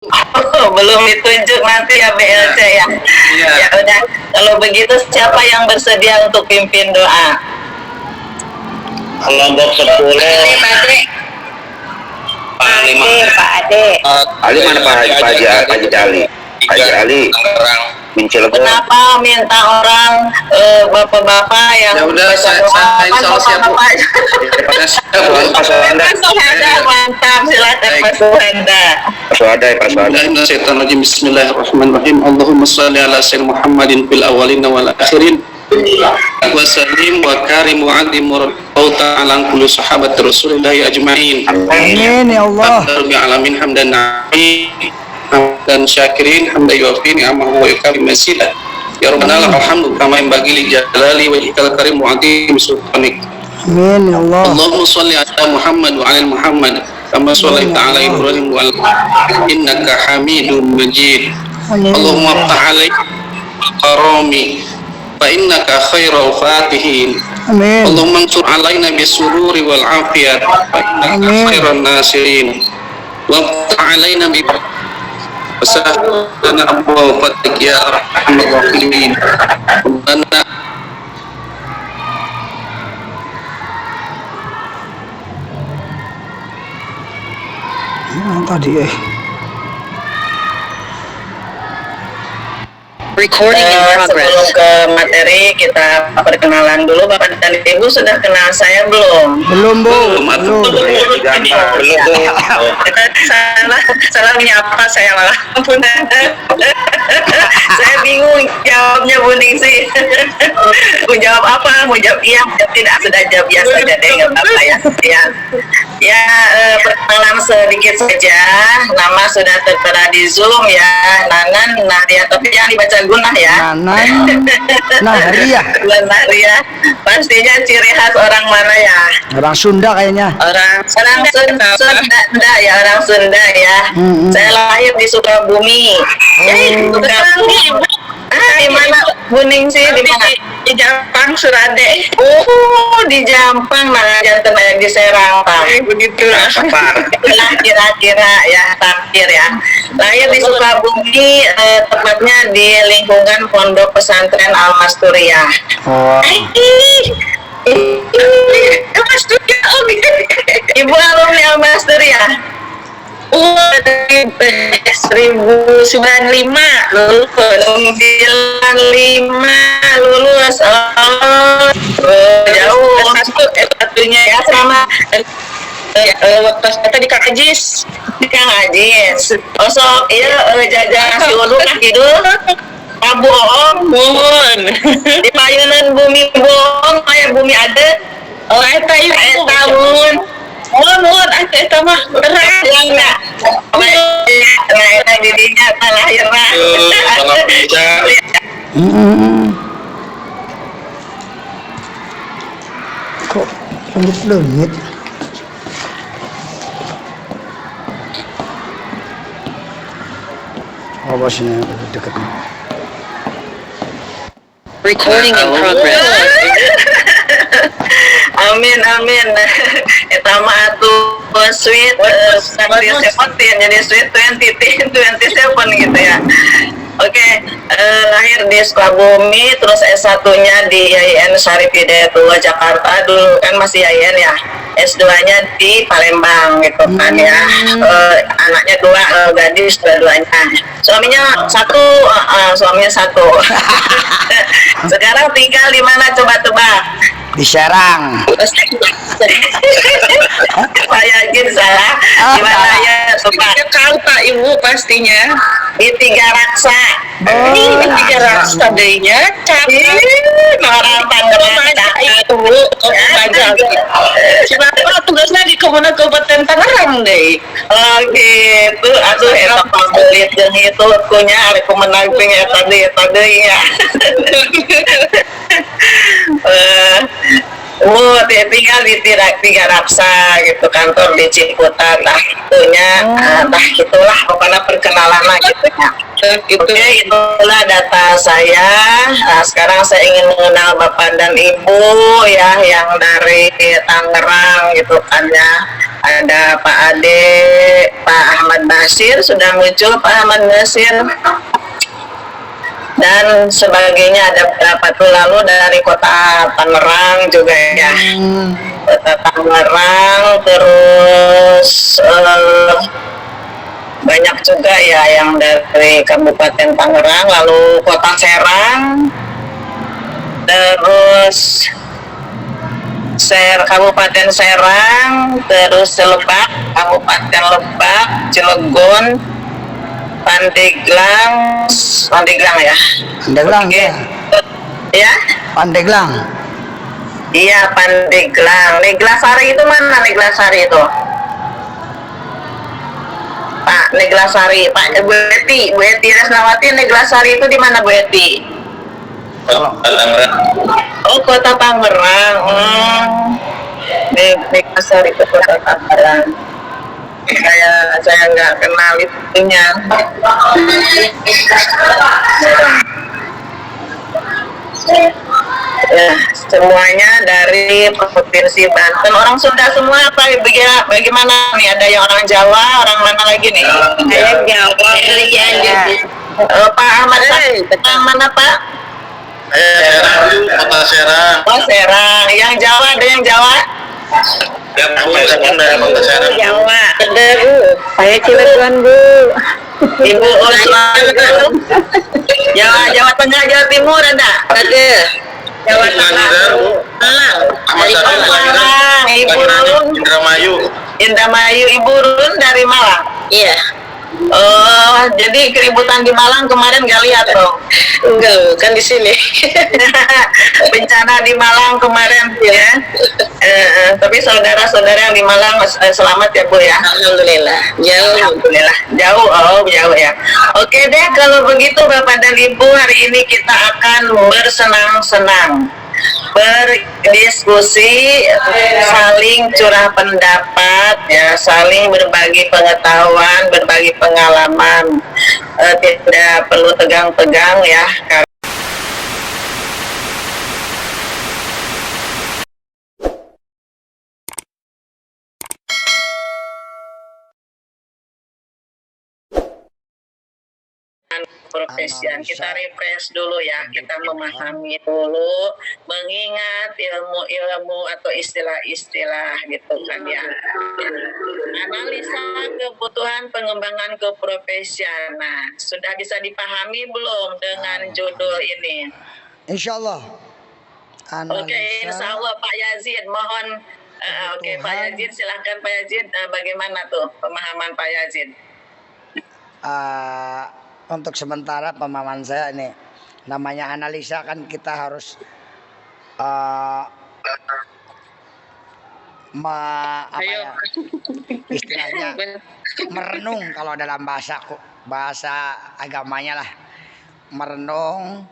Oh, belum ditunjuk nanti ya BLC ya. Iya. Ya udah, kalau begitu siapa yang bersedia untuk pimpin doa? Kelompok 10. Pak Ade. Pak Lima. Pak Ade. Ali mana Pak Haji Ali? Haji Ali Cilegon. Kenapa minta orang bapak-bapak yang Ya udah, saya insya Allah siap, Bu. Daripada Pak Sohanda. Mantap, silakan Pak Sohanda. Pak Sohanda. Bismillahirrahmanirrahim. Bismillahirrahmanirrahim. Allahumma shalli ala sayyidina Muhammadin fil awwalin wal akhirin. Wa sallim wa karim wa adim wa ta'ala kullu sahabat Rasulillah ajma'in. Amin ya Allah. Rabbil alamin hamdan dan syakirin hamdan yuwafi ni'amahu wa yukarim mazila. Ya Rabbana alhamdu kama yanbaghi li jalali wa ikal karim wa adim sultanik. Amin ya Allah. Allahumma shalli ala Muhammad wa ala Muhammad kama shallaita ala Ibrahim wa ala innaka Hamidum Majid. Allahumma aftah alaina karami fa innaka khairul fatihin. Amin. Allahumma ansur alaina bisururi wal afiyat fa innaka khairan nasirin. Wa aftah alaina bi wasahana abwa fatik ya arhamar rahimin. Rabbana tadi Recording in progress. Sebelum ke materi, kita perkenalan dulu. Bapak dan Ibu sudah kenal saya belum? Belum Bu. Belum. Salah menyapa saya malah. Saya bingung jawabnya Bu Ningsih. Mau jawab apa? Mau jawab iya, mau jawab tidak? Sudah jawab iya saja deh, nggak apa-apa ya. Ya, perkenalan sedikit saja. Nama sudah tertera di Zoom ya. Nanan Nahria, tapi jangan dibaca Gunah ya. Nanan Nahria. Nahria. Pastinya ciri khas orang mana ya? Orang Sunda kayaknya. Orang Sunda ya, orang Sunda ya. Saya lahir di Sukabumi. Sukabumi. Di mana Bu Ningsih? Di mana? Di Jampang, Surade. Oh, di Jampang, nah jantan yang di Serang, Pak. Begitulah. Kira-kira ya, takdir ya. Lahir di Sukabumi, tepatnya di lingkungan Pondok Pesantren Al Masturiah. Oh. Ibu alumni Al Masturiah. 1095 lulus 95 lulus. Jauh satunya ya sama waktu kita di Kang Ajis. Osok iya jajan nasi uduk nah kidul Abu Oom mohon di payunan bumi bohong kayak bumi adet. Oh eta ieu tahun mohon eta mah berat yang enggak dirinya lahirna Kok lengit? Awasnya dekat. Recording in progress. Amin. Eta mah atuh sweet sambil sepotin jadi sweet 27 gitu ya. Oke, lahir di Sukabumi, terus S1-nya di IAIN Syarif Hidayatullah Jakarta, dulu kan masih IAIN ya. S2-nya di Palembang gitu kan ya. Anaknya dua, gadis dua-duanya. Suaminya satu. Sekarang tinggal di mana coba tebak? Di Serang. Yakin salah. Di mana ya? Tebak. Jakarta Ibu pastinya. Di Tiga Raksa. Di Tiga Raksa dehnya. Orang Tangerang itu belajar. Siapa tugasnya di Kabupaten Tangerang deh? Oh gitu. Aduh eta pambelit jeung itu kunya ari kumenang ping eta deui ya. Tinggal di Tiga Raksa gitu, kantor di Ciputat lah itunya. Itulah pokoknya perkenalan mana gitu ya. Oke, itulah data saya. Nah, sekarang saya ingin mengenal Bapak dan Ibu ya yang dari Tangerang gitu kan ya. Ada Pak Ade, Pak Ahmad Basir, sudah muncul Pak Ahmad Basir. Dan sebagainya, ada beberapa tuh lalu dari kota Tangerang juga ya. Kota Tangerang, terus banyak juga ya yang dari Kabupaten Tangerang, lalu Kota Serang, terus Kabupaten Serang, terus Lebak, Kabupaten Lebak, Cilegon, Pandeglang ya. Pandeglang ya. Ya? Pandeglang. Iya, Pandeglang. Neglasari itu mana Neglasari itu? Pak Neglasari, Pak Bu Eti Resnawati, Neglasari itu di mana Bu Eti? Tangerang. Oh, Kota Tangerang. Neglasari itu Kota Tangerang. Saya nggak kenal itunya. Ya, semuanya dari Provinsi Banten. Orang Sunda semua apa? Bagaimana nih? Ada yang orang Jawa, orang mana lagi nih? Saya Jawa. Pak Ahmad, mana Pak? Serang, Kota Serang. Oh, Serang. Yang Jawa, ada yang Jawa? Kota Serang. Jawa. Ada Bu, saya Cilegon Bu. Ibu Jawa Tengah, Jawa Timur ada? Ada. Jawa Tengah. Malang. Ibu Run. Indramayu. Ibu Run dari Malang. Iya. Oh, jadi keributan di Malang kemarin nggak lihat dong? Enggak, bukan di sini. Bencana di Malang kemarin ya. Tapi saudara-saudara yang di Malang selamat ya Bu ya. Alhamdulillah. Jauh. Alhamdulillah. Jauh ya. Oke deh, kalau begitu Bapak dan Ibu, hari ini kita akan bersenang-senang, berdiskusi, saling curah pendapat ya, saling berbagi pengetahuan, berbagi pengalaman. Tidak perlu tegang-tegang ya. Profesian kita refresh dulu ya, kita memahami dulu, mengingat ilmu-ilmu atau istilah-istilah gitu kan ya. Analisa kebutuhan pengembangan keprofesian. Nah, sudah bisa dipahami belum dengan judul ini? Insya Allah. Oke, insya Allah Pak Yazid, mohon. Oke, Pak Yazid, silahkan Pak Yazid. Bagaimana tuh pemahaman Pak Yazid? Untuk sementara pemahaman saya ini, namanya analisa kan kita harus istilahnya merenung, kalau dalam bahasa agamanya lah, merenung,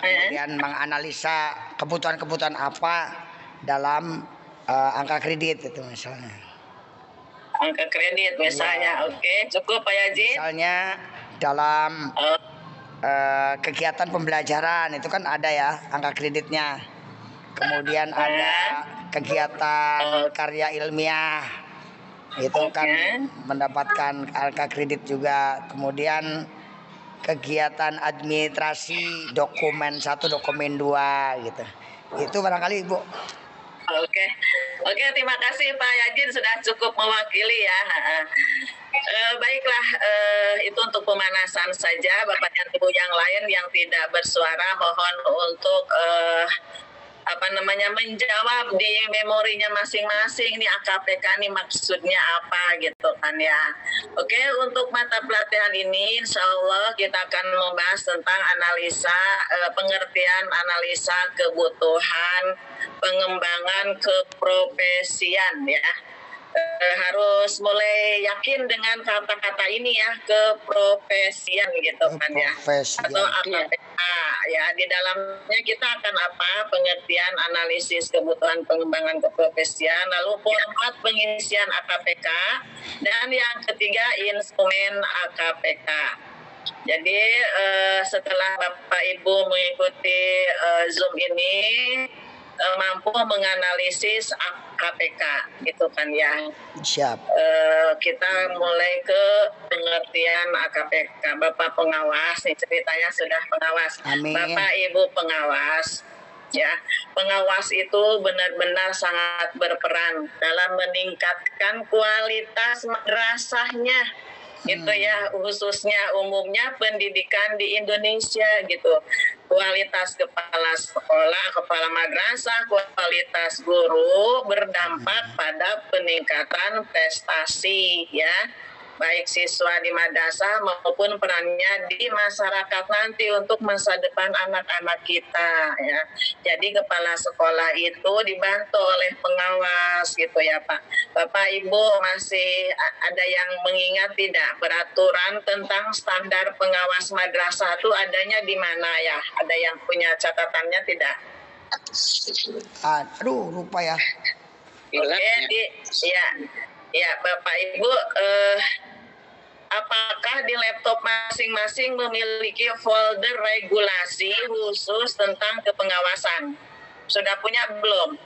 kemudian menganalisa kebutuhan-kebutuhan apa dalam angka kredit itu misalnya. Angka kredit misalnya, oke, cukup Pak Yazid. Misalnya dalam kegiatan pembelajaran itu kan ada ya angka kreditnya. Kemudian ada kegiatan karya ilmiah, itu kan mendapatkan angka kredit juga. Kemudian kegiatan administrasi dokumen 1, dokumen 2 gitu. Itu barangkali Ibu. Oke, terima kasih Pak Yazid sudah cukup mewakili ya. Baiklah, itu untuk pemanasan saja. Bapak dan Ibu yang lain yang tidak bersuara mohon untuk menjawab di memorinya masing-masing. Ini AKPK ini maksudnya apa gitu kan ya. Oke, untuk mata pelatihan ini insya Allah kita akan membahas tentang analisa, pengertian analisa kebutuhan pengembangan keprofesian ya. Harus mulai yakin dengan kata-kata ini ya, keprofesian gitu kan ya, atau AKPK. ya. Di dalamnya kita akan apa? Pengertian, analisis kebutuhan pengembangan keprofesian, lalu format pengisian AKPK, dan yang ketiga instrumen AKPK. Jadi setelah Bapak Ibu mengikuti Zoom ini mampu menganalisis AKPK, gitu kan ya. Siap. Kita mulai ke pengertian AKPK. Bapak pengawas, nih ceritanya sudah pengawas. Amin. Bapak Ibu pengawas, ya, pengawas itu benar-benar sangat berperan dalam meningkatkan kualitas madrasahnya. Gitu ya, khususnya umumnya pendidikan di Indonesia gitu. Kualitas kepala sekolah, kepala madrasah, kualitas guru berdampak pada peningkatan prestasi ya, baik siswa di madrasah maupun perannya di masyarakat nanti untuk masa depan anak-anak kita ya. Jadi kepala sekolah itu dibantu oleh pengawas gitu ya Pak. Bapak Ibu masih ada yang mengingat tidak peraturan tentang standar pengawas madrasah itu adanya di mana ya? Ada yang punya catatannya tidak? Aduh, lupa ya. Oke, ya Bapak Ibu, apakah di laptop masing-masing memiliki folder regulasi khusus tentang kepengawasan? Sudah punya belum?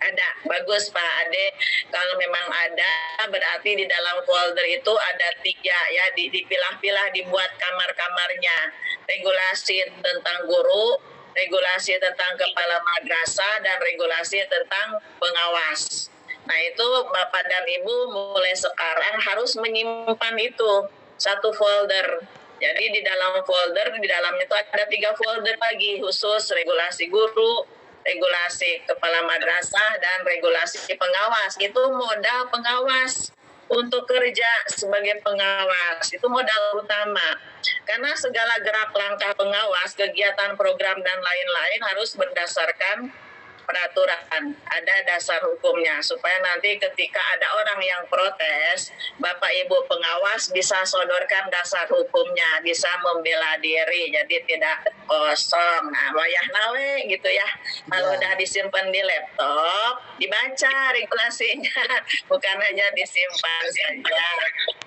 Ada, bagus Pak Ade. Kalau memang ada, berarti di dalam folder itu ada 3 ya, dipilah-pilah, dibuat kamar-kamarnya. Regulasi tentang guru, regulasi tentang kepala madrasah, dan regulasi tentang pengawas. Nah itu Bapak dan Ibu mulai sekarang harus menyimpan itu satu folder. Jadi di dalam folder, di dalamnya itu ada 3 folder lagi khusus regulasi guru, regulasi kepala madrasah, dan regulasi pengawas. Itu modal pengawas untuk kerja sebagai pengawas. Itu modal utama. Karena segala gerak langkah pengawas, kegiatan program dan lain-lain harus berdasarkan peraturan, ada dasar hukumnya, supaya nanti ketika ada orang yang protes, Bapak Ibu pengawas bisa sodorkan dasar hukumnya, bisa membela diri, jadi tidak kosong. Nah, wayah nawe gitu ya. Kalau udah disimpan di laptop, dibaca regulasinya, bukan hanya disimpan saja.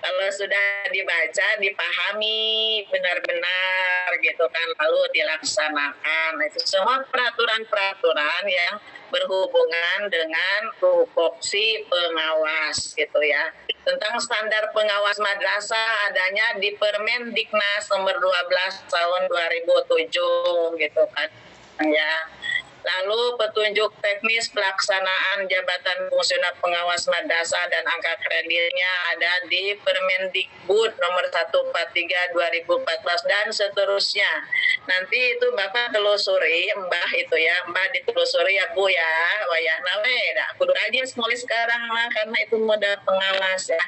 Kalau sudah dibaca, dipahami benar-benar gitu kan, lalu dilaksanakan. Itu semua peraturan-peraturan yang berhubungan dengan tupoksi pengawas gitu ya. Tentang standar pengawas madrasah adanya di Permendiknas nomor 12 tahun 2007 gitu kan ya. Lalu petunjuk teknis pelaksanaan jabatan fungsional pengawas madrasah dan angka kreditnya ada di Permendikbud nomor 143 2014 dan seterusnya. Nanti itu Bapak telusuri, Mbah itu ya, Mbah ditelusuri ya Bu ya, wayah nawe, dah kudu rajin nulis sekarang lah karena itu modal pengawas ya.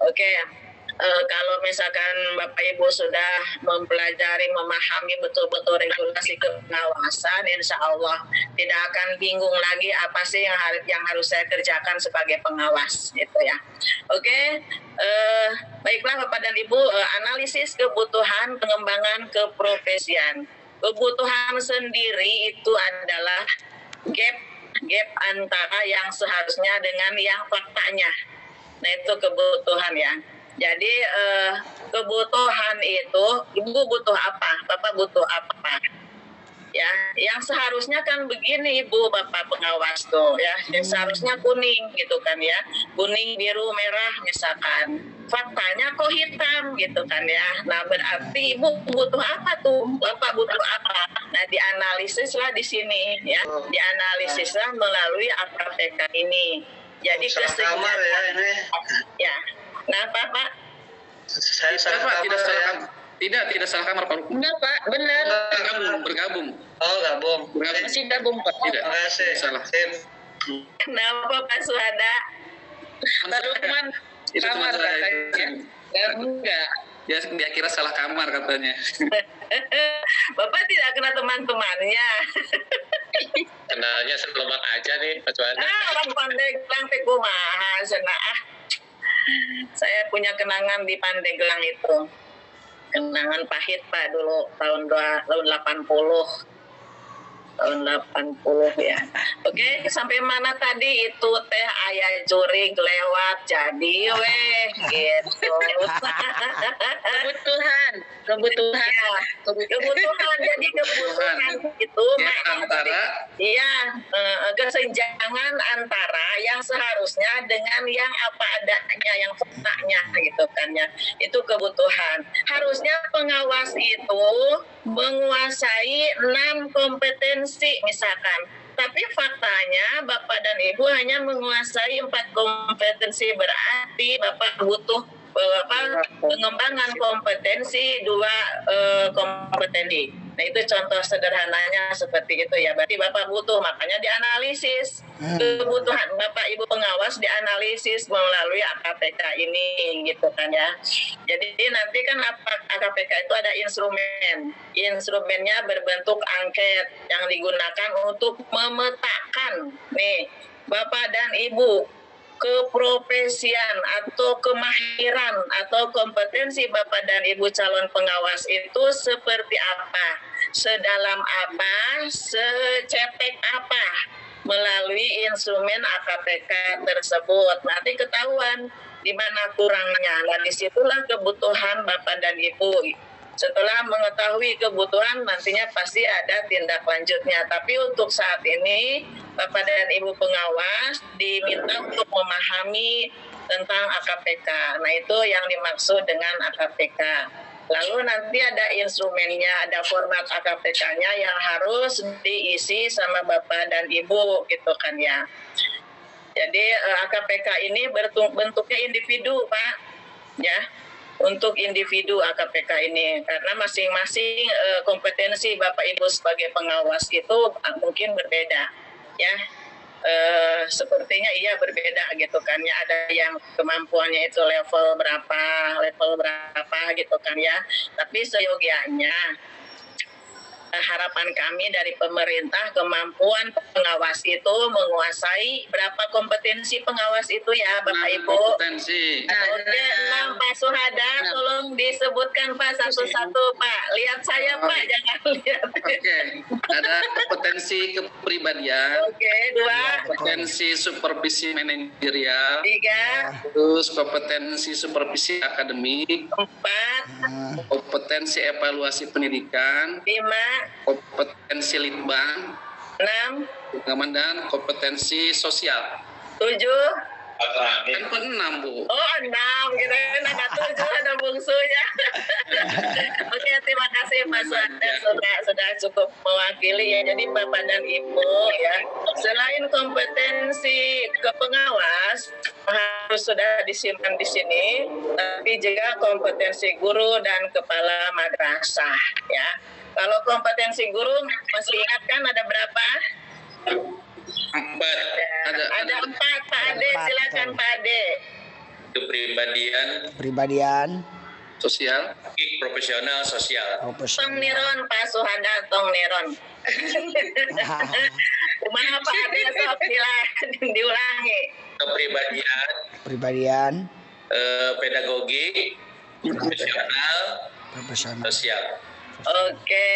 Oke. Kalau misalkan Bapak Ibu sudah mempelajari, memahami betul-betul regulasi pengawasan, insya Allah tidak akan bingung lagi apa sih yang harus saya kerjakan sebagai pengawas, gitu ya. Oke, baiklah Bapak dan Ibu, analisis kebutuhan pengembangan keprofesian. Kebutuhan sendiri itu adalah gap antara yang seharusnya dengan yang faktanya. Nah itu kebutuhan ya. Jadi kebutuhan itu, Ibu butuh apa? Bapak butuh apa? Ya, yang seharusnya kan begini Ibu Bapak pengawas tuh ya, yang seharusnya kuning gitu kan ya, kuning, biru, merah misalkan. Faktanya kok hitam gitu kan ya. Nah berarti Ibu butuh apa tuh? Bapak butuh apa? Nah dianalisislah di sini ya, dianalisislah melalui AKPK ini. Jadi kamar ya ini. Ya. Nah, Pak. Saya salah Pak, tidak kamar salah ya. kamar. Tidak salah kamar Pak. Enggak, Pak, benar. Bergabung. Oh, gabung. Masih gabung, Pak. Tidak. Terima kasih. Salah. Sip. Kenapa Pak Suhada? Pak Lukman Itu teman kamar saya. katanya. Enggak. Dia kira salah kamar katanya. Bapak tidak kenal teman-temannya. Kenalnya selamat aja nih, Pak Suhada. Orang Pandeglang teh kumaha cenah. Saya punya kenangan di Pandeglang itu. Kenangan pahit Pak dulu tahun 80. Tahun 80 ya. Oke, sampai mana tadi itu teh ayah jurig lewat jadi weh gitu. Kebutuhan. Ya, kebutuhan jadi kebutuhan itu Ya, antara iya, kesenjangan antara yang seharusnya dengan yang apa adanya, yang faktanya gitu kan ya. Itu kebutuhan. Harusnya pengawas itu menguasai 6 kompetensi misalkan. Tapi faktanya Bapak dan Ibu hanya menguasai 4 kompetensi, berarti Bapak butuh pengembangan kompetensi 2 kompetensi. Nah itu contoh sederhananya seperti itu ya. Berarti Bapak butuh, makanya dianalisis kebutuhan Bapak Ibu pengawas, dianalisis melalui AKPK ini gitu kan ya. Jadi nanti kan AKPK itu ada instrumennya berbentuk angket yang digunakan untuk memetakan nih Bapak dan Ibu keprofesian atau kemahiran atau kompetensi Bapak dan Ibu calon pengawas itu seperti apa, sedalam apa, secetek apa melalui instrumen AKPK tersebut. Nanti ketahuan di mana kurangnya. Dan disitulah kebutuhan Bapak dan Ibu. Setelah mengetahui kebutuhan, nantinya pasti ada tindak lanjutnya. Tapi untuk saat ini, Bapak dan Ibu pengawas diminta untuk memahami tentang AKPK. Nah, itu yang dimaksud dengan AKPK. Lalu nanti ada instrumennya, ada format AKPK-nya yang harus diisi sama Bapak dan Ibu, gitu kan ya. Jadi AKPK ini bentuknya individu, Pak. Ya. Untuk individu AKPK ini, karena masing-masing kompetensi Bapak Ibu sebagai pengawas itu mungkin berbeda ya. Sepertinya iya berbeda gitu kan ya, ada yang kemampuannya itu level berapa gitu kan ya, tapi seyogianya harapan kami dari pemerintah, kemampuan pengawas itu menguasai berapa kompetensi pengawas itu ya Bapak Ibu. kompetensi. Oke, 6 Pak Suhada, tolong disebutkan Pak satu-satu Pak. Lihat saya Pak, jangan lihat. Oke, ada kompetensi kepribadian, Oke, 2, kompetensi supervisi manajerial, 3, terus kompetensi supervisi akademik, 4, kompetensi evaluasi pendidikan, 5, kompetensi litbang, 6, dan kompetensi sosial. 7. Kan 6 Bu. Oh 6, gitu kan ada 7, ada bungsunya. Oke, terima kasih Pak Suhada sudah cukup mewakili ya. Jadi Bapak dan Ibu ya, selain kompetensi kepengawas harus sudah disimpan di sini, tapi juga kompetensi guru dan kepala madrasah ya. Kalau kompetensi guru masih ingat kan ada berapa? 4. Ada 4 Pak Ade, silakan Pak Ade. Kepribadian, sosial, Profesional sosial. Tong profesional. Niron Pak Suhada, Tong Niron. Kumaha Pak Ade sok diulangi. Kepribadian, Pedagogi, profesional, profesional. sosial. Oke.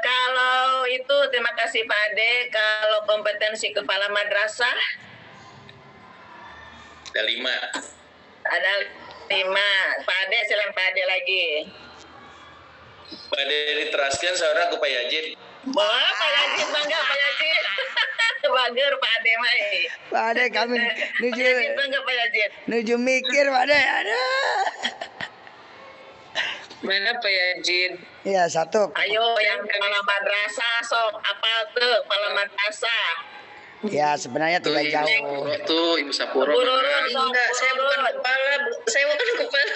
Kalau itu terima kasih Pak Ade. Kalau kompetensi kepala madrasah Ada 5. ada 5. Pak Ade, silakan Pak Ade lagi. Pada diteraskan saudara ke Pak Yajid. Wah, Pak Yajid bangga Pak Yajid. Bager Pak Ade mah. Pak Ade kami Pak Yajid bangga Pak Yajid. nuju mikir Pak Ade. Aduh. Mana Pak Yajid? Ya, 1. Ayo yang kepala madrasah sok apal tuh kepala madrasah. Ya, sebenarnya tuh tidak jauh. Ibu Sapuro. Bu Rurun, sok Enggak, saya bukan kepala. Saya bukan kepala.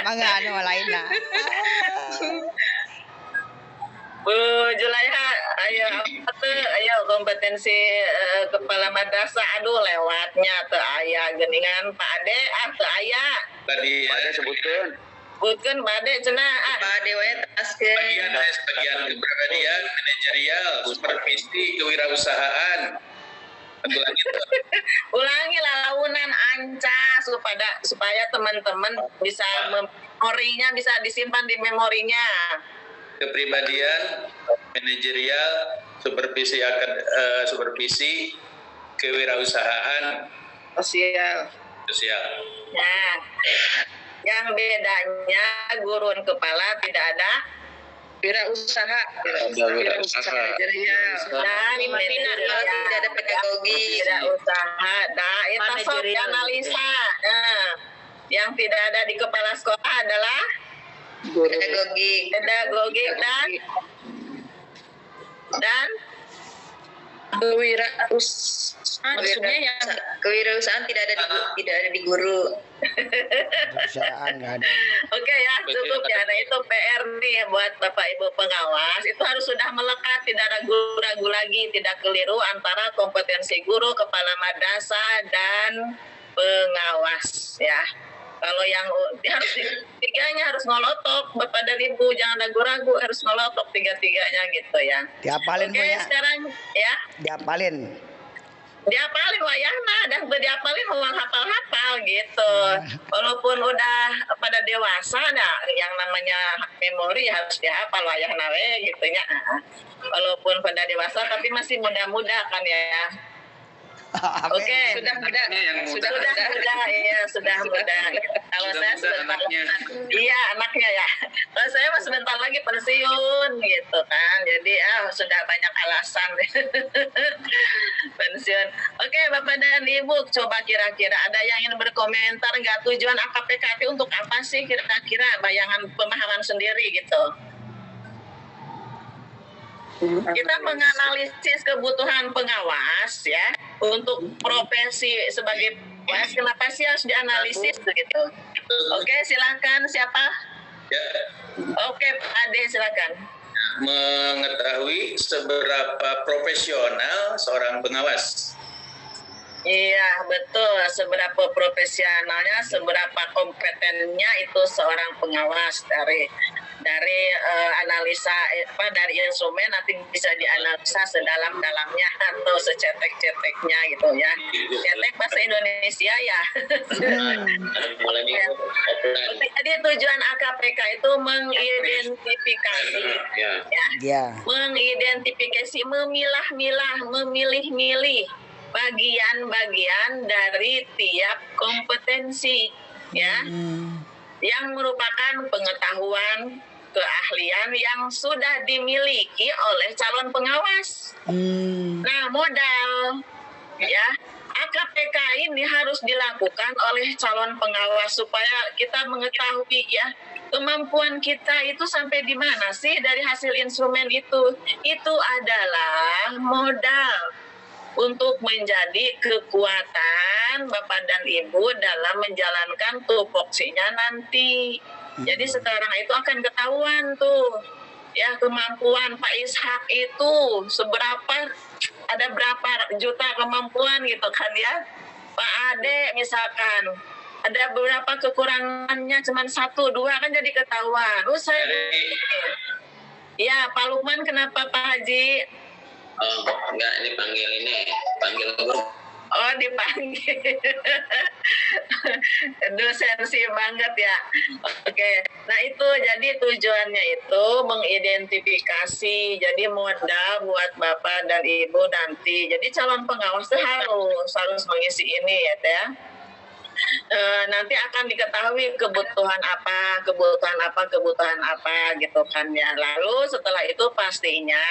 Mangga anu lainna. Bu Julaiha, ayo apa tuh? Ayo kompetensi kepala madrasah. Aduh lewatnya teu aya geuningan Pak Ade, teu aya. Tadi ada sebutkan Sebutkeun Pak Ade cenah. Pak Ade we taskeun. bagian kepribadian, manajerial, supervisi, kewirausahaan, Ulangi tuh. Ulangi launan anca supaya teman-teman bisa memorinya bisa disimpan di memorinya. Kepribadian, manajerial, supervisi kewirausahaan Sosial. sosial. Nah, yang bedanya gurun kepala tidak ada Wirausaha. Wirausaha. Manajerial. dan Malah tidak ada pedagogi. tidak usaha. Nah, itu sok analisa. Nah, yang tidak ada di kepala sekolah adalah Pedagogi. pedagogik dan Maksudnya yang kewirausahaan tidak ada di guru. Perusahaan nggak ada. oke ya, cukup ya. Nah, itu PR nih buat Bapak Ibu pengawas. Itu harus sudah melekat, tidak ragu-ragu lagi, tidak keliru antara kompetensi guru, kepala madrasah, dan pengawas ya. Kalau yang harus tiganya harus ngolotok, Bapak dan Ibu jangan ragu-ragu, harus ngolotok tiga-tiganya gitu ya. Diapalin Oke, punya. sekarang ya. Diapalin. Diapalin wayahna dan diapalin mau hafal-hafal gitu. Walaupun udah pada dewasa nah yang namanya memori harus dihafal wayahna we gitu ya. Walaupun pada dewasa tapi masih muda-muda kan ya. Oke, Sudah muda. Sudah sudah muda. Kalau Sudah saya muda sebentar anaknya. iya anaknya ya. Kalau saya mah sebentar lagi pensiun gitu kan. Jadi sudah banyak alasan pensiun. Oke, Bapak dan Ibu, coba kira-kira ada yang ingin berkomentar nggak tujuan AKPKT untuk apa sih kira-kira bayangan pemahaman sendiri gitu. Kita menganalisis kebutuhan pengawas ya untuk profesi sebagai pengawas. Kenapa sih harus dianalisis begitu? Oke, silakan siapa? Ya, Oke, Pak Ade silakan. mengetahui seberapa profesional seorang pengawas. Iya, betul. Seberapa profesionalnya, seberapa kompetennya itu seorang pengawas dari analisa dari instrumen nanti bisa dianalisa sedalam-dalamnya atau secetek-ceteknya gitu ya. Cetek bahasa Indonesia ya. Jadi tujuan AKPK itu mengidentifikasi ya. Ya. Mengidentifikasi, memilah-milah, memilih-milih bagian-bagian dari tiap kompetensi ya yang merupakan pengetahuan keahlian yang sudah dimiliki oleh calon pengawas. Nah, modal ya AKPK ini harus dilakukan oleh calon pengawas supaya kita mengetahui ya kemampuan kita itu sampai di mana sih dari hasil instrumen itu. Itu adalah modal untuk menjadi kekuatan Bapak dan Ibu dalam menjalankan tupoksinya nanti. Jadi sekarang itu akan ketahuan tuh ya kemampuan Pak Ishak itu seberapa, ada berapa juta kemampuan gitu kan ya. Pak Ade misalkan ada beberapa kekurangannya cuma 1, 2 kan jadi ketahuan. Saya ya Pak Lukman kenapa Pak Haji? Oh, enggak, ini panggil guru. Oh, dipanggil. Dosensi banget ya. Oke. Nah, itu jadi tujuannya itu mengidentifikasi. Jadi modal buat Bapak dan Ibu nanti. Jadi calon pengawas itu harus mengisi ini ya, Teh. Nanti akan diketahui kebutuhan apa gitu kan ya. Lalu setelah itu pastinya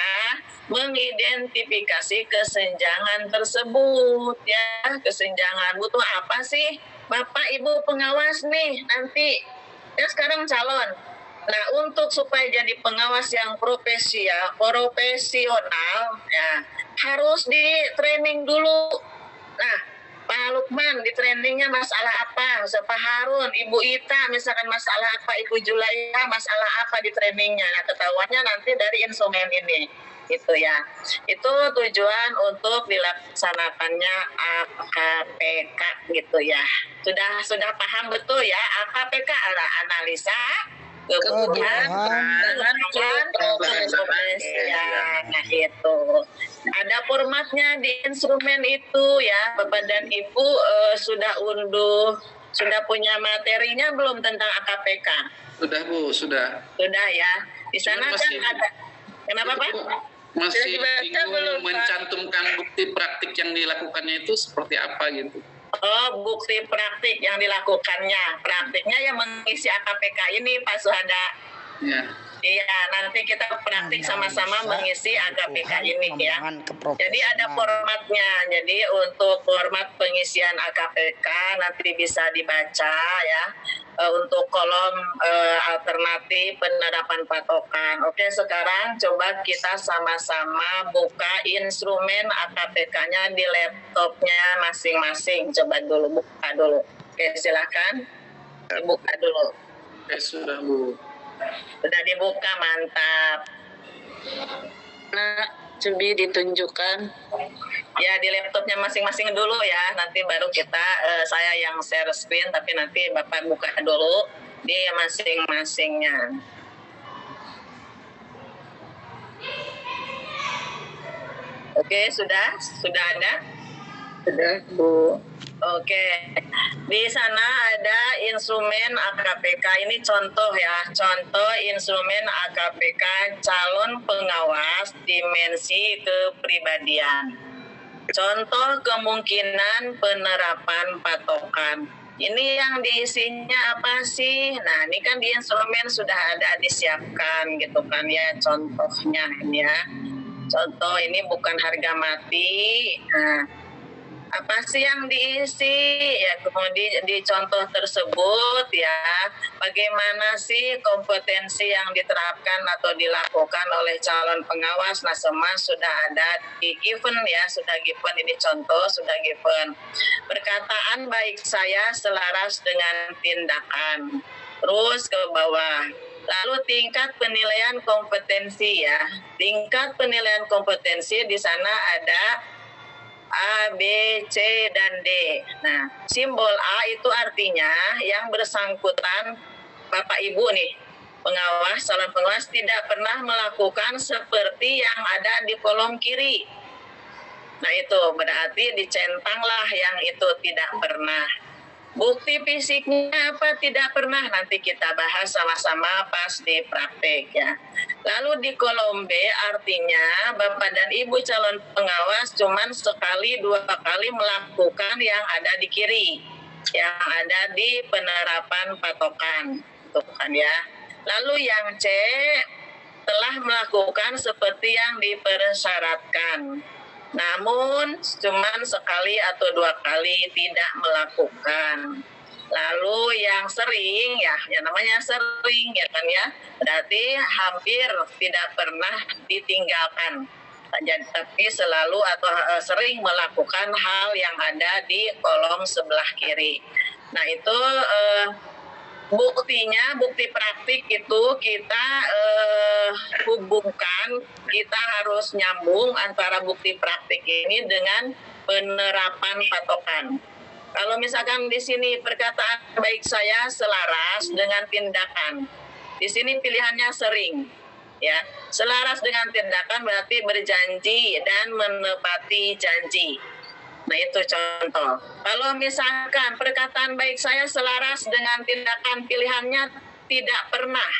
mengidentifikasi kesenjangan tersebut ya. Kesenjangan butuh apa sih Bapak Ibu pengawas nih nanti ya sekarang calon. Nah, untuk supaya jadi pengawas yang profesional ya harus di training dulu. Nah, Pak Lukman di trainingnya masalah apa? Pak Harun, Ibu Ita misalkan masalah apa? Ibu Julaiha masalah apa di trainingnya? Nah, ketahuannya nanti dari instrumen ini, gitu ya. Itu tujuan untuk dilaksanakannya AKPK gitu ya. Sudah paham betul ya? AKPK adalah analisa, kebutuhan kepolisian. Nah itu ada formatnya di instrumen itu ya, Bapak dan Ibu sudah sudah punya materinya belum tentang AKPK? Sudah Bu, sudah. Sudah ya. Di sana Cuman kan masih- ada. Kenapa Pak? Masih Sudah dibaca bingung belum, Pak? mencantumkan bukti praktik yang dilakukannya itu seperti apa gitu. Oh, bukti praktik yang dilakukannya. Praktiknya yang mengisi AKPK ini Pak Suhada. Ya. Iya, nanti kita praktik sama-sama mengisi AKPK ini ya. Jadi ada formatnya. Jadi untuk format pengisian AKPK nanti bisa dibaca ya. Untuk kolom alternatif penerapan patokan. Oke, sekarang coba kita sama-sama buka instrumen AKPK-nya di laptopnya masing-masing. Coba dulu buka dulu. Oke, silakan dibuka dulu. Oke, sudah Bu. Sudah dibuka, mantap. Nah, coba ditunjukkan. Ya di laptopnya masing-masing dulu ya. Nanti baru kita saya yang share screen, tapi nanti Bapak buka dulu di masing-masingnya. Oke, sudah ada. Sudah, Bu. Oke, di sana ada instrumen AKPK. Ini contoh ya, contoh instrumen AKPK calon pengawas dimensi kepribadian. Contoh kemungkinan penerapan patokan. Ini yang diisinya apa sih? Nah, ini kan di instrumen sudah ada disiapkan gitu kan ya, contohnya ini ya. Contoh ini bukan harga mati. Nah, apa sih yang diisi ya, kemudian di contoh tersebut ya, bagaimana sih kompetensi yang diterapkan atau dilakukan oleh calon pengawas. Nah, semua sudah ada di given ya, sudah given, ini contoh sudah given. Perkataan baik saya selaras dengan tindakan, terus ke bawah. Lalu tingkat penilaian kompetensi ya, tingkat penilaian kompetensi di sana ada A, B, C, dan D. Nah, simbol A itu artinya yang bersangkutan Bapak Ibu nih, pengawas, calon pengawas tidak pernah melakukan seperti yang ada di kolom kiri. Nah, itu berarti dicentanglah yang itu tidak pernah. Bukti fisiknya apa tidak pernah, nanti kita bahas sama-sama pas di praktek ya. Lalu di kolom B artinya Bapak dan Ibu calon pengawas cuman sekali dua kali melakukan yang ada di kiri, yang ada di penerapan patokan, itu kan ya. Lalu yang C telah melakukan seperti yang dipersyaratkan, namun cuman sekali atau dua kali tidak melakukan. Lalu yang sering ya, yang namanya sering ya kan ya, berarti hampir tidak pernah ditinggalkan, tapi selalu atau sering melakukan hal yang ada di kolom sebelah kiri. Nah itu buktinya, bukti praktik itu kita hubungkan, kita harus nyambung antara bukti praktik ini dengan penerapan patokan. Kalau misalkan di sini perkataan baik saya selaras dengan tindakan, di sini pilihannya sering, ya. Selaras dengan tindakan berarti berjanji dan menepati janji. Nah itu contoh. Kalau misalkan perkataan baik saya selaras dengan tindakan, pilihannya tidak pernah.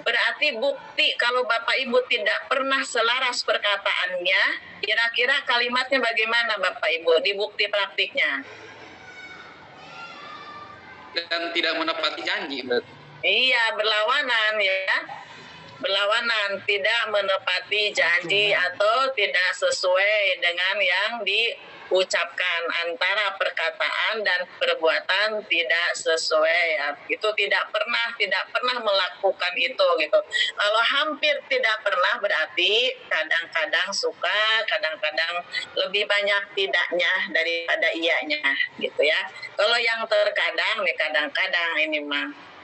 Berarti bukti kalau Bapak Ibu tidak pernah selaras perkataannya, kira-kira kalimatnya bagaimana Bapak Ibu di bukti praktiknya? Dan tidak menepati janji. Iya, berlawanan ya. Berlawanan, tidak menepati janji atau tidak sesuai dengan yang diucapkan, antara perkataan dan perbuatan tidak sesuai. Itu tidak pernah melakukan itu gitu. Kalau hampir tidak pernah berarti kadang-kadang suka, kadang-kadang lebih banyak tidaknya daripada iyanya gitu ya. Kalau yang terkadang nih, kadang-kadang ini mah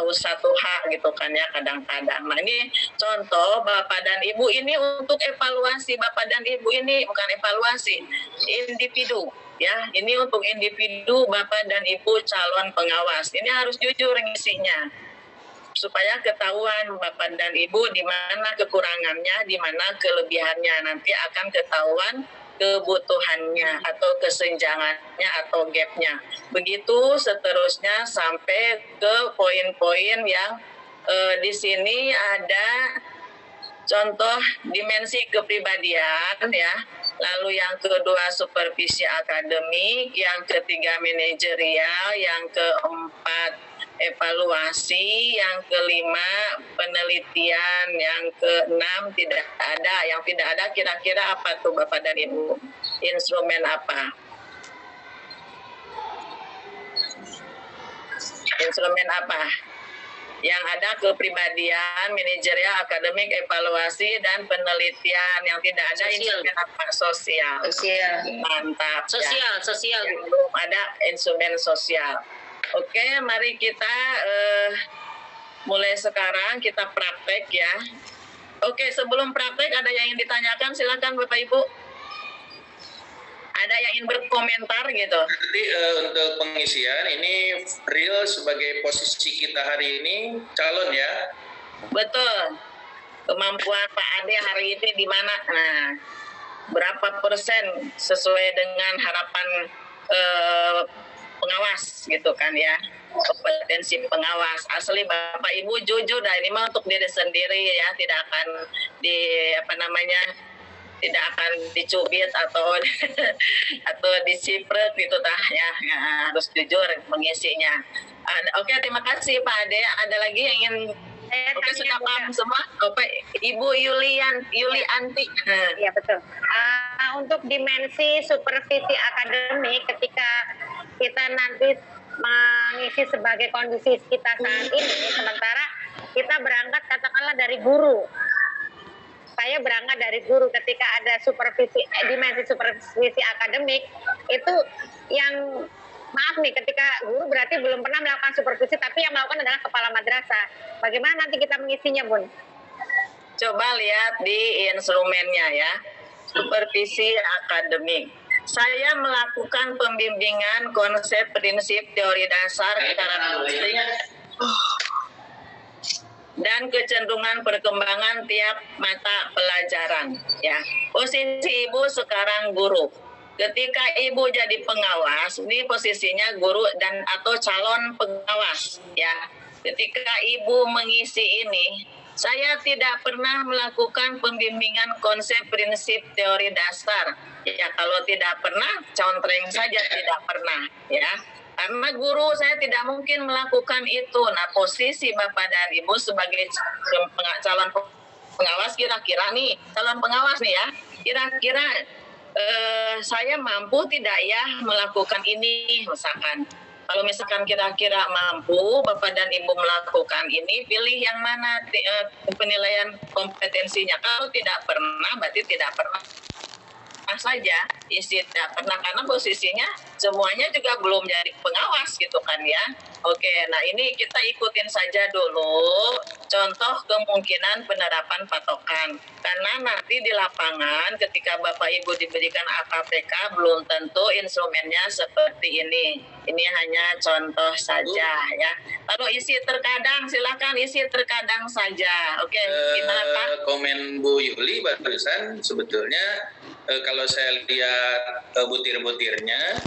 satu hak gitu kan ya, kadang-kadang. Nah ini contoh Bapak dan Ibu, ini untuk evaluasi Bapak dan Ibu, ini bukan evaluasi, individu ya, ini untuk individu Bapak dan Ibu calon pengawas. Ini harus jujur ngisinya. supaya ketahuan Bapak dan Ibu di mana kekurangannya, di mana kelebihannya. Nanti akan ketahuan kebutuhannya atau kesenjangannya atau gapnya. Begitu seterusnya sampai ke poin-poin yang di sini ada contoh dimensi kepribadian ya. Lalu yang kedua supervisi akademik, yang ketiga manajerial, yang keempat evaluasi, yang kelima penelitian, yang keenam tidak ada. Yang tidak ada kira-kira apa tuh Bapak dan Ibu? Instrumen apa? Instrumen apa? Yang ada kepribadian, manajerial, akademik, evaluasi, dan penelitian. Yang tidak ada Sosial. instrumen apa? Sosial. Sosial. Mantap. Ya. Sosial. Yang belum ada instrumen sosial. Oke, mari kita mulai sekarang kita praktek ya. Oke, sebelum praktek ada yang ingin ditanyakan, silakan Bapak Ibu. Ada yang ingin berkomentar gitu. Jadi untuk pengisian ini real sebagai posisi kita hari ini calon ya. Betul. Kemampuan Pak Ade hari ini di mana? Nah, berapa persen sesuai dengan harapan pengawas gitu kan ya. Kompetensi pengawas. Asli Bapak Ibu jujur dah, ini mah untuk diri sendiri ya, tidak akan tidak akan dicubit atau atau disipret gitu tah ya, harus jujur mengisinya. Oke, terima kasih Pak Ade. Ada lagi yang ingin? Oke, sudah paham semua. Oke, Ibu Yulianti. Iya betul. Untuk dimensi supervisi akademik, ketika kita nanti mengisi sebagai kondisi kita saat ini, sementara kita berangkat katakanlah dari guru. Saya berangkat dari guru, ketika ada dimensi supervisi akademik itu yang maaf nih, ketika guru berarti belum pernah melakukan supervisi, tapi yang melakukan adalah kepala madrasah. Bagaimana nanti kita mengisinya, Bun? Coba lihat di instrumennya ya, supervisi akademik. Saya melakukan pembimbingan konsep prinsip teori dasar karakteristik dan kecenderungan perkembangan tiap mata pelajaran ya. Posisi Ibu sekarang guru. Ketika Ibu jadi pengawas, ini posisinya guru dan atau calon pengawas ya. Ketika Ibu mengisi ini, saya tidak pernah melakukan pembimbingan konsep prinsip teori dasar. Ya, kalau tidak pernah, contreng saja tidak pernah ya. Karena guru saya tidak mungkin melakukan itu. Nah, posisi Bapak dan Ibu sebagai calon pengawas, kira-kira nih, calon pengawas nih ya, kira-kira saya mampu tidak ya melakukan ini misalkan. Kalau misalkan kira-kira mampu Bapak dan Ibu melakukan ini, pilih yang mana penilaian kompetensinya. Kalau tidak pernah, berarti tidak pernah saja, isi tidak pernah, karena posisinya semuanya juga belum jadi pengawas gitu kan ya. Oke, nah ini kita ikutin saja dulu contoh kemungkinan penerapan patokan, karena nanti di lapangan ketika Bapak Ibu diberikan AKPK belum tentu instrumennya seperti ini hanya contoh saja ya. Kalau isi terkadang, silakan isi terkadang saja. Oke, gimana Pak? Komen Bu Yuli barusan sebetulnya kalau saya lihat butir-butirnya,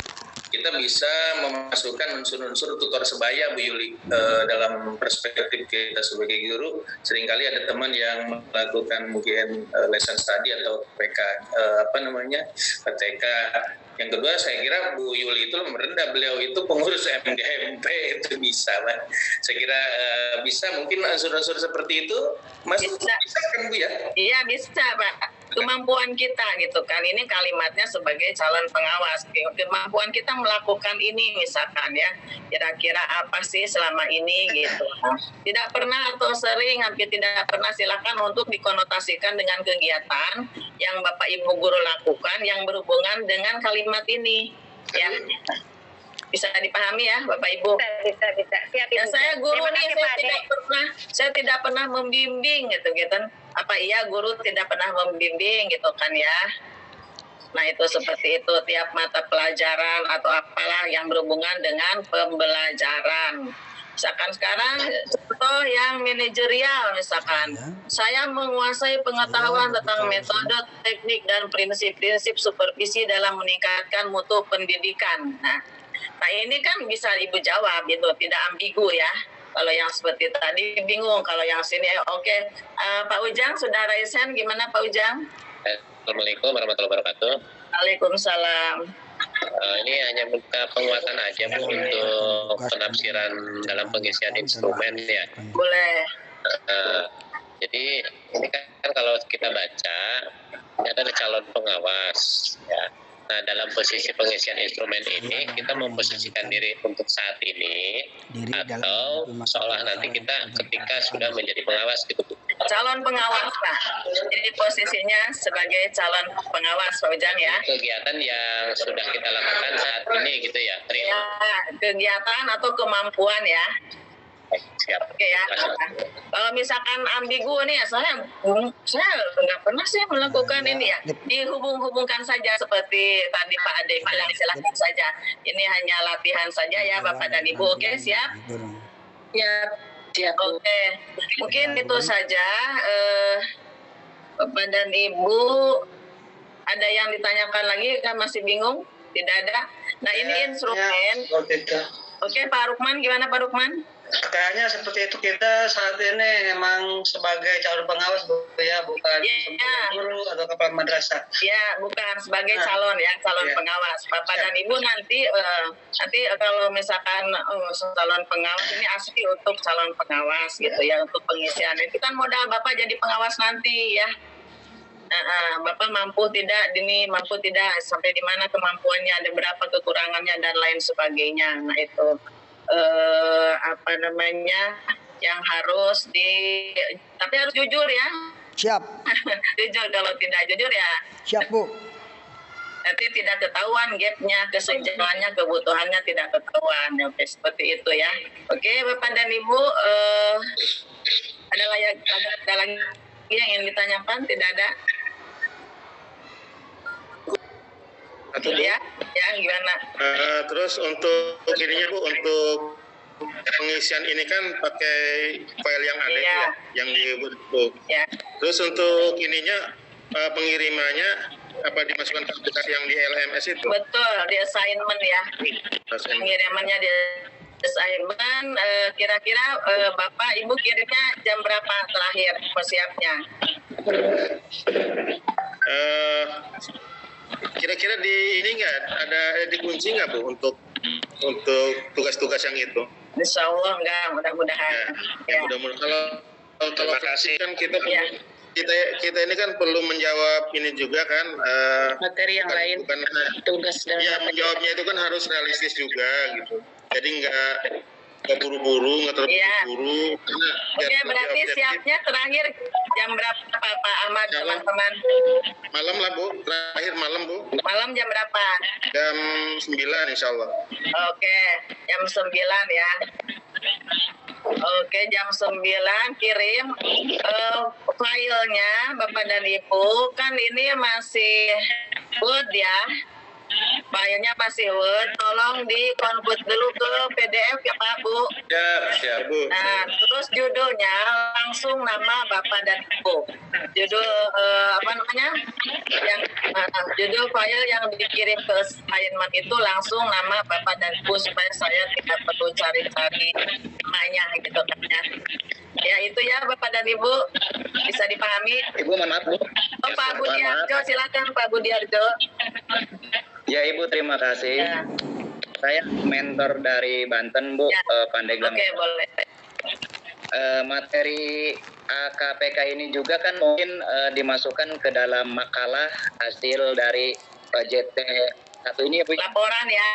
kita bisa memasukkan unsur-unsur tutor sebaya Bu Yuli. Dalam perspektif kita sebagai guru, seringkali ada teman yang melakukan mungkin lesson study atau PK PTK. Yang kedua, saya kira Bu Yuli itu merendah, beliau itu pengurus MGMP, itu bisa Pak. Saya kira bisa mungkin unsur-unsur seperti itu masuk bisa kan Bu ya? Iya bisa Pak. Kemampuan kita gitu kan, ini kalimatnya sebagai calon pengawas, kemampuan kita melakukan ini misalkan ya, kira-kira apa sih selama ini gitu. Tidak pernah atau sering, hampir tidak pernah, silakan untuk dikonotasikan dengan kegiatan yang Bapak Ibu guru lakukan yang berhubungan dengan kalimat ini ya. Bisa dipahami ya Bapak Ibu? Bisa. Siap, ya, saya guru nih, saya tidak pernah membimbing gitu. Apa iya guru tidak pernah membimbing gitu kan ya? Nah itu seperti itu, tiap mata pelajaran atau apalah yang berhubungan dengan pembelajaran. Misalkan sekarang contoh yang manajerial, misalkan saya menguasai pengetahuan tentang metode, teknik, dan prinsip-prinsip supervisi dalam meningkatkan mutu pendidikan. Nah ini kan bisa Ibu jawab gitu, tidak ambigu ya. Kalau yang seperti tadi bingung, kalau yang sini oke. Pak Ujang sudah raise hand, gimana Pak Ujang? Assalamualaikum warahmatullahi wabarakatuh. Waalaikumsalam. Ini hanya minta penguatan aja Bu untuk penafsiran dalam pengisian instrumen ya. Boleh. Jadi ini kan kalau kita baca ini ada calon pengawas ya. Nah dalam posisi pengisian instrumen ini kita memposisikan diri untuk saat ini atau seolah nanti kita ketika sudah menjadi pengawas gitu Bu. Calon pengawas Pak. Jadi posisinya sebagai calon pengawas Pak Ujang ya. Kegiatan yang sudah kita lakukan saat ini gitu ya. Ya, kegiatan atau kemampuan ya. Siap. Oke ya. Kalau misalkan ambigu nih ya, saya nggak pernah sih melakukan ini ya. Dihubung-hubungkan saja seperti tadi Pak Ade bilang, silakan saja. Ini hanya latihan saja ya Bapak dan Ibu. Oke, siap? Ya. Siap. Oke. Mungkin itu saja. Bapak dan Ibu, ada yang ditanyakan lagi kan masih bingung? Tidak ada. Nah ini instrumen. Oke Pak Rukman, gimana Pak Rukman? Kayaknya seperti itu, kita saat ini emang sebagai calon pengawas Bu ya, bukan sebagai guru atau kepala madrasah. Ya, bukan sebagai calon ya, calon pengawas. Bapak dan Ibu nanti kalau misalkan calon pengawas ini asli untuk calon pengawas gitu ya, untuk pengisian. Itu kan modal Bapak jadi pengawas nanti ya. Bapak mampu tidak, mampu tidak, sampai di mana kemampuannya, ada berapa kekurangannya dan lain sebagainya. Nah itu yang harus tapi harus jujur ya. Siap. Jujur, kalau tidak jujur ya Siap Bu. nanti tidak ketahuan gapnya, kesenjangannya, kebutuhannya tidak ketahuan. Oke, seperti itu ya. Oke Bapak dan Ibu, ada lagi yang ingin ditanyakan? Tidak ada? Atau Ya gimana? terus untuk ininya Bu, untuk pengisian ini kan pakai file yang ada ya, yang dibentuk. Ya. Terus untuk ininya pengirimannya apa dimasukkan ke aplikasi yang di LMS itu? Betul, di assignment ya. Pengirimannya di assignment. Kira-kira Bapak Ibu kirimnya jam berapa terakhir persiapnya? Kira-kira di ini nggak ada dikunci nggak Bu untuk tugas-tugas yang itu? Insya Allah enggak, mudah-mudahan. Ya, mudah-mudahan. Kalau kasih kan kita ini kan perlu menjawab ini juga kan materi yang lain, tugas dan ya menjawabnya itu kan harus realistis juga gitu. Jadi nggak buru-buru, nggak terlalu buru. Oke, berarti siapnya terakhir jam berapa Pak Ahmad, teman-teman? Malam lah Bu, terakhir malam Bu. Malam jam berapa? Jam 9 insya Allah. Oke, jam 9 ya. Oke, jam 9 kirim filenya Bapak dan Ibu. Kan ini masih Word ya. Filenya masih Word, tolong di-convert dulu ke PDF ya Pak Bu. Siap Bu. Nah, terus judulnya langsung nama Bapak dan Ibu. Judul judul file yang dikirim ke assignment itu langsung nama Bapak dan Ibu supaya saya tidak perlu cari-cari namanya gitu kan ya. Ya itu ya Bapak dan Ibu, bisa dipahami. Ibu maaf Bu. Oh, Pak Budiarjo, silakan Pak Budiarjo. Ya Ibu, terima kasih. Ya. Saya mentor dari Banten Bu, Pandeglang. Oke, boleh. Materi AKPK ini juga kan mungkin dimasukkan ke dalam makalah hasil dari JT satu ini ya Bu. Laporan ya.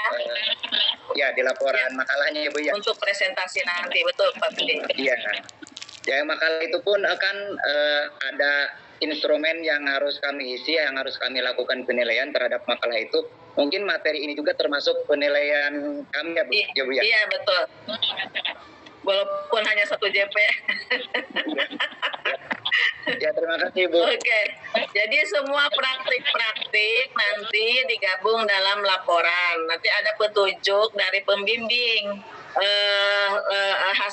Ya di laporan makalahnya ya Bu ya. Untuk presentasi nanti, betul Pak Budi. Iya. Ya makalah itu pun akan ada instrumen yang harus kami isi, yang harus kami lakukan penilaian terhadap makalah itu. Mungkin materi ini juga termasuk penilaian kami ya Bu, ya Bu ya? Iya betul. Walaupun hanya 1 JP. Ya terima kasih Bu. Oke, jadi semua praktik-praktik nanti digabung dalam laporan. Nanti ada petunjuk dari pembimbing.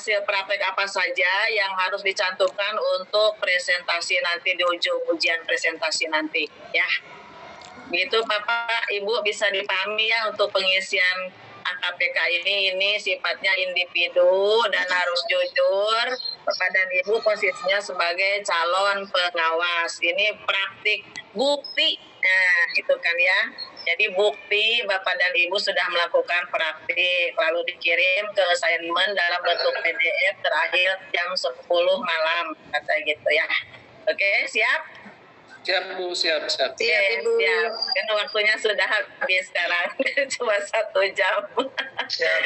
hasil praktek apa saja yang harus dicantumkan untuk presentasi nanti di ujung ujian presentasi nanti ya. Gitu Bapak Ibu bisa dipahami ya untuk pengisian AKPK ini sifatnya individu dan harus jujur. Bapak dan Ibu posisinya sebagai calon pengawas. Ini praktik bukti. Nah, itu kan ya. Jadi bukti Bapak dan Ibu sudah melakukan praktik lalu dikirim ke assignment dalam bentuk PDF terakhir jam 10 malam kata gitu ya. Oke, siap? Siap Bu, siap. Siap. Karena waktunya sudah habis sekarang. Cuma 1 jam. Siap.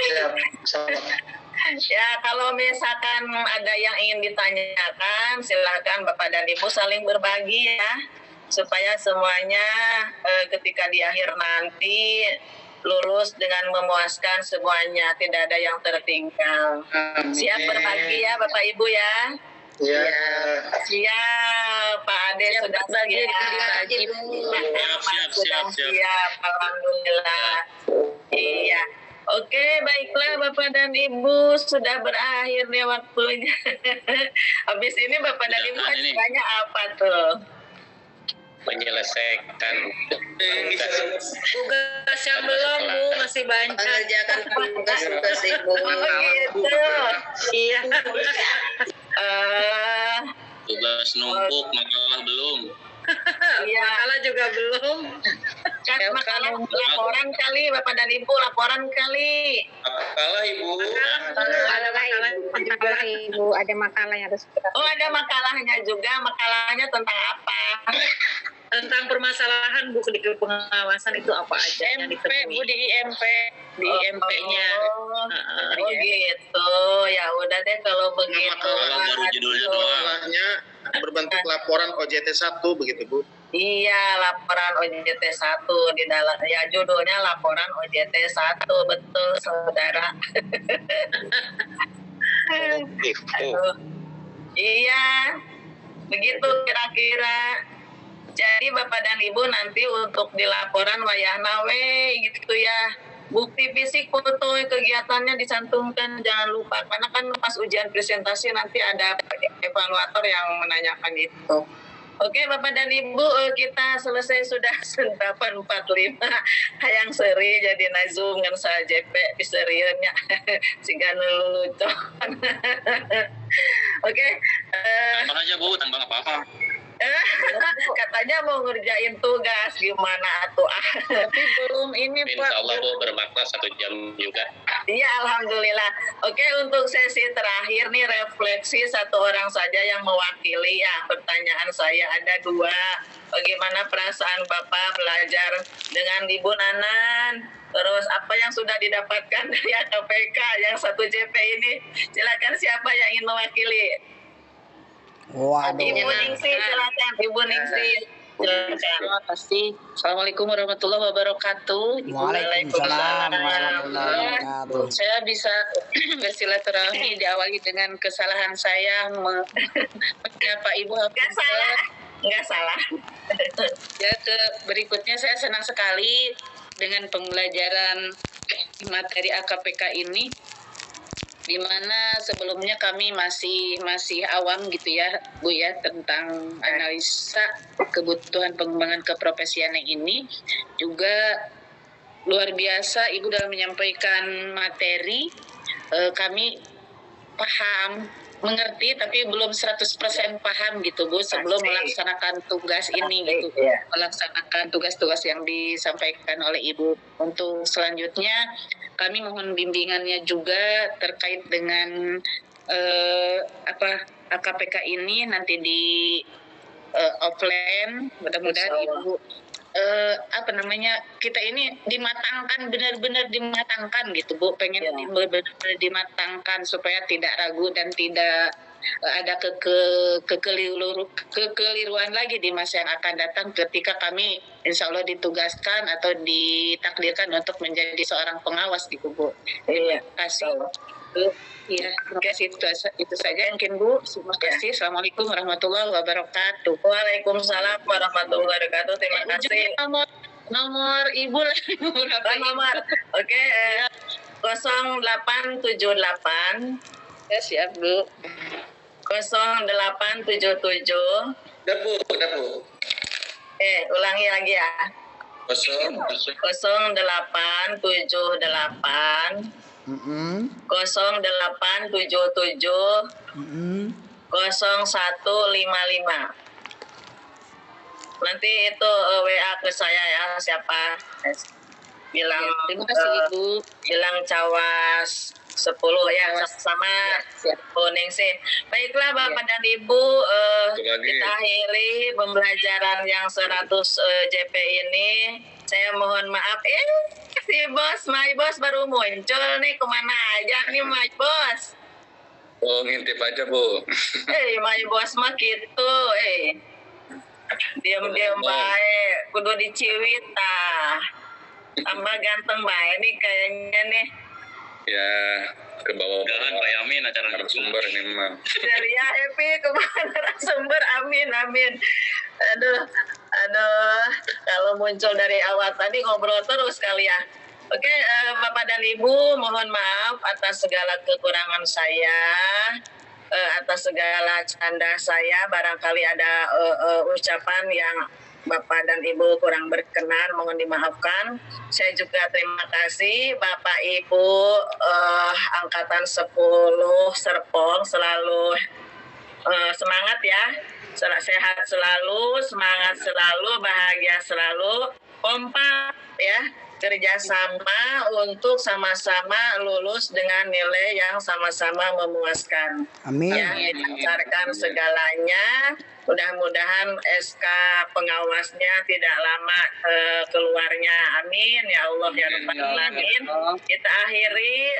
Ya, kalau misalkan ada yang ingin ditanyakan, silakan Bapak dan Ibu saling berbagi ya. Supaya semuanya ketika di akhir nanti lulus dengan memuaskan semuanya, tidak ada yang tertinggal. Siap berbagi ya Bapak Ibu ya. Ya. Siap, Pak Ade sudah siap. Siap. Alhamdulillah. Iya. Oke, baiklah Bapak dan Ibu, sudah berakhir nih waktunya. Habis ini Bapak dan Ibu banyak apa tuh? Menyelesaikan Tugas yang belum Bu, masih banyak. Mengerjakan tugas Ibu. Oh gitu. Iya. Tugas numpuk, makalah belum. Iya. Makalah juga belum. Kan makalah laporan kali Bapak dan Ibu, laporan kali. Makalah Ibu. Ada makalah Ibu, ada makalah yang harus kita. Oh, ada makalahnya juga. Makalahnya tentang apa? Tentang permasalahan Bu di pengawasan itu apa aja yang ditemui? Bu di IMP, di IMP-nya. Oh gitu. Ya udah deh kalau begitu. Makalah baru judulnya doang. Berbentuk laporan OJT 1 begitu Bu. Iya, laporan OJT 1 di dalam ya judulnya laporan OJT 1, betul Saudara. Aduh. Iya. Begitu kira-kira. Jadi Bapak dan Ibu nanti untuk di laporan wayahna we gitu ya. Bukti fisik foto kegiatannya dicantumkan, jangan lupa karena kan pas ujian presentasi nanti ada evaluator yang menanyakan itu. Oke Bapak dan Ibu, kita selesai sudah 8.45. Hayang seri jadi nazum ngan sa JP diserieunya sehingga lucu. Oke. Tambah aja Bu, tambah apa-apa. Katanya mau ngerjain tugas gimana atuh Tapi belum ini Pak. Insya Allah Bu bermakna 1 jam juga. Iya alhamdulillah. Oke, untuk sesi terakhir nih refleksi 1 orang saja yang mewakili ya. Pertanyaan saya ada 2. Bagaimana perasaan Bapak belajar dengan Ibu Nanan? Terus apa yang sudah didapatkan dari AKPK yang 1 JP ini? Silakan siapa yang ingin mewakili? Waduh. Ibu Ningsi, silakan Ibu Ningsi. Terima kasih. Assalamualaikum warahmatullahi wabarakatuh. Waalaikumsalam warahmatullahi wabarakatuh. Saya bisa bersilaturahmi diawali dengan kesalahan saya menyapa Ibu Nggak salah. Ya, berikutnya saya senang sekali dengan pembelajaran materi AKPK ini, di mana sebelumnya kami masih awam gitu ya Bu ya tentang analisa kebutuhan pengembangan keprofesian ini. Juga luar biasa Ibu dalam menyampaikan materi, kami paham, mengerti tapi belum 100% paham gitu Bu sebelum melaksanakan tugas ini gitu. Melaksanakan tugas-tugas yang disampaikan oleh Ibu. Untuk selanjutnya kami mohon bimbingannya juga terkait dengan AKPK ini nanti di offline. Mudah-mudahan Ibu kita ini dimatangkan, benar-benar dimatangkan gitu Bu, pengen benar-benar dimatangkan supaya tidak ragu dan tidak ada kekeliruan lagi di masa yang akan datang ketika kami insya Allah ditugaskan atau ditakdirkan untuk menjadi seorang pengawas gitu Bu. Terima kasih. Ya, terima kasih itu saja mungkin Bu. Terima kasih. Assalamualaikum warahmatullahi wabarakatuh. Waalaikumsalam warahmatullahi wabarakatuh. Terima kasih. Nomor Ibu lah. Nomor. Oke. 0878 Ya, siap, Bu. 0877. Udah Bu. Ulangi lagi ya. 0878 0877 0155. Nanti itu WA ke saya ya, siapa bilang Terima kasih, Ibu. bilang Cawas 10 ya, sama Ningsih. Baiklah Bapak dan Ibu, kita akhiri pembelajaran yang 100 JP ini. Saya mohon maaf, si my bos baru muncul nih, kemana aja nih my bos? Oh, ngintip aja Bu. My bos mah gitu, diam-diam baik, kudu diciwita. Tambah ganteng baik nih kayaknya nih. Ya, ke bawah. Jangan Pak Yamin acara narasumber ini mah. Ceria happy kemana narasumber, amin. Aduh, kalau muncul dari awal tadi ngobrol terus kali ya. Oke, Bapak dan Ibu, mohon maaf atas segala kekurangan saya, atas segala canda saya. Barangkali ada ucapan yang Bapak dan Ibu kurang berkenan, mohon dimaafkan. Saya juga terima kasih Bapak Ibu Angkatan 10 Serpong, selalu semangat ya, sehat selalu, semangat selalu, bahagia selalu, kompak ya, kerjasama untuk sama-sama lulus dengan nilai yang sama-sama memuaskan. Amin. Ya, dilancarkan segalanya. Mudah-mudahan SK pengawasnya tidak lama keluarnya. Amin ya Allah ya Rabbal Alamin. Kita akhiri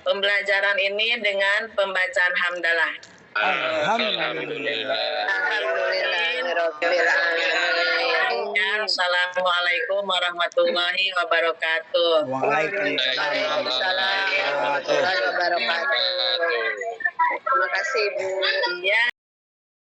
pembelajaran ini dengan pembacaan hamdalah. Assalamualaikum warahmatullahi wabarakatuh. Waalaikumsalam warahmatullahi wabarakatuh. Terima kasih, Bu. Ya.